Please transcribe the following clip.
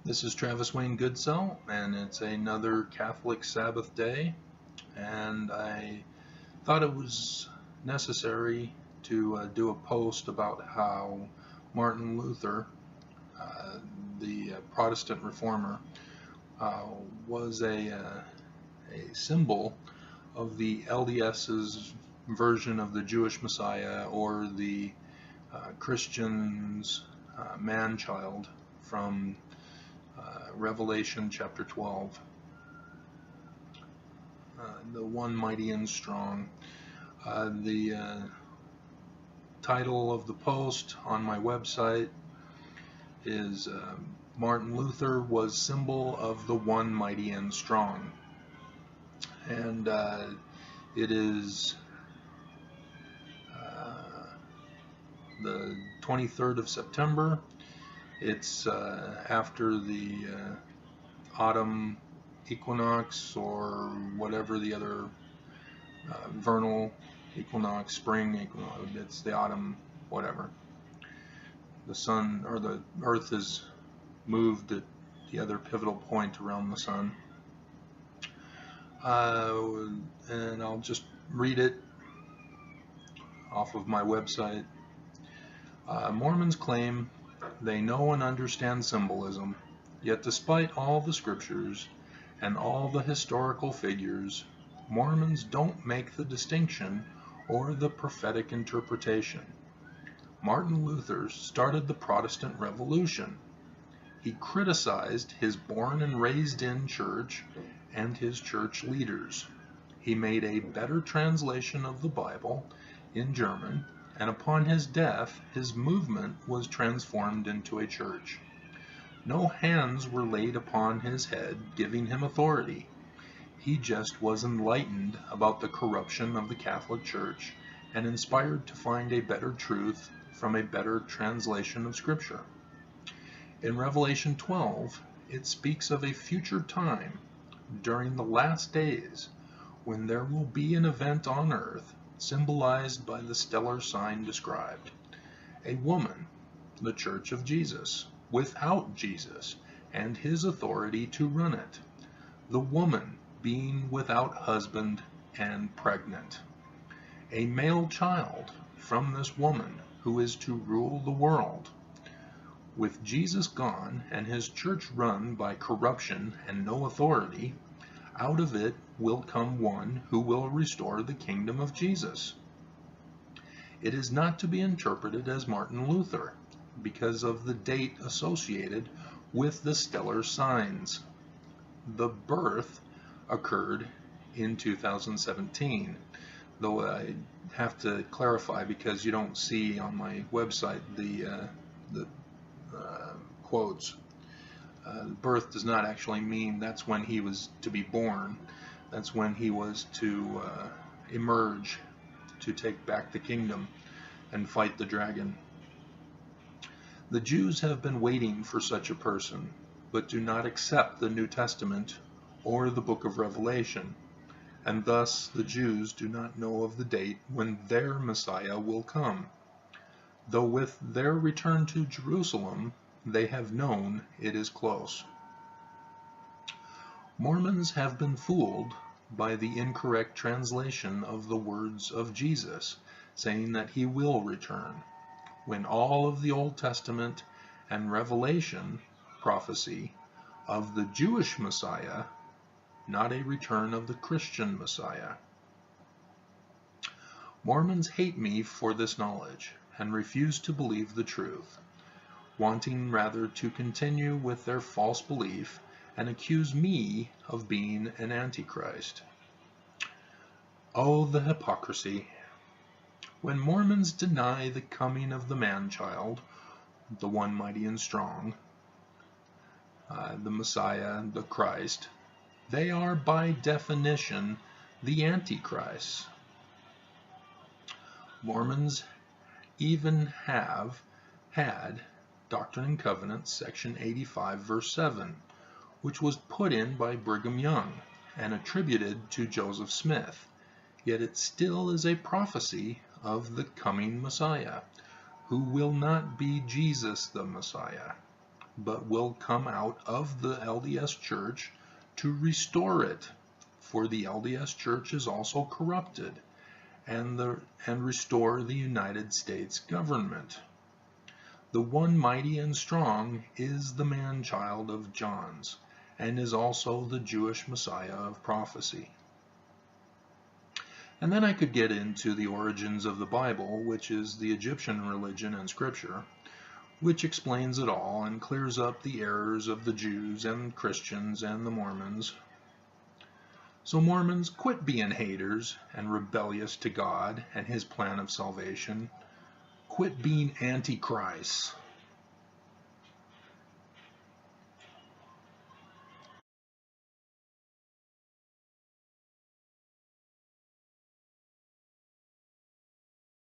This is Travis Wayne Goodsell, and it's another Catholic Sabbath day, and I thought it was necessary to do a post about how Martin Luther, uh, the Protestant reformer, uh, was a symbol of the LDS's version of the Jewish Messiah, or the Christian's man-child from Revelation chapter 12, the one mighty and strong. The title of the post on my website is Martin Luther was symbol of the one mighty and strong. And it is the 23rd of September. It's after the autumn equinox, or whatever the other vernal equinox, spring equinox, it's the autumn, whatever. The sun, or the earth, is moved at the other pivotal point around the sun. And I'll just read it off of my website. Mormons claim they know and understand symbolism, yet despite all the scriptures and all the historical figures, Mormons don't make the distinction or the prophetic interpretation. Martin Luther started the Protestant Revolution. He criticized his born and raised in church and his church leaders. He made a better translation of the Bible in German, and upon his death, his movement was transformed into a church. No hands were laid upon his head, giving him authority. He just was enlightened about the corruption of the Catholic Church and inspired to find a better truth from a better translation of Scripture. In Revelation 12, it speaks of a future time, during the last days, when there will be an event on earth symbolized by the stellar sign described. A woman, the Church of Jesus, without Jesus and his authority to run it. The woman being without husband and pregnant. A male child from this woman who is to rule the world. With Jesus gone and his church run by corruption and no authority, out of it will come one who will restore the kingdom of Jesus. It is not to be interpreted as Martin Luther, because of the date associated with the stellar signs. The birth occurred in 2017, though I have to clarify, because you don't see on my website the quotes. Birth does not actually mean that's when he was to be born. That's when he was to emerge, to take back the kingdom and fight the dragon. The Jews have been waiting for such a person, but do not accept the New Testament or the book of Revelation, and thus the Jews do not know of the date when their Messiah will come, though with their return to Jerusalem they have known it is close. Mormons have been fooled by the incorrect translation of the words of Jesus, saying that he will return, when all of the Old Testament and Revelation prophecy of the Jewish Messiah, not a return of the Christian Messiah. Mormons hate me for this knowledge and refuse to believe the truth, wanting rather to continue with their false belief and accuse me of being an antichrist. Oh, the hypocrisy! When Mormons deny the coming of the man-child, the one mighty and strong, the Messiah, the Christ, they are by definition the Antichrist. Mormons even have had Doctrine and Covenants, section 85, verse 7, which was put in by Brigham Young and attributed to Joseph Smith, yet it still is a prophecy of the coming Messiah, who will not be Jesus the Messiah. but will come out of the LDS Church to restore it. For the LDS Church is also corrupted, and restore the United States government. The one mighty and strong is the man-child of John's, and is also the Jewish Messiah of prophecy. And then I could get into the origins of the Bible, which is the Egyptian religion and scripture, which explains it all and clears up the errors of the Jews and Christians and the Mormons. So Mormons, quit being haters and rebellious to God and his plan of salvation. Quit being antichrists.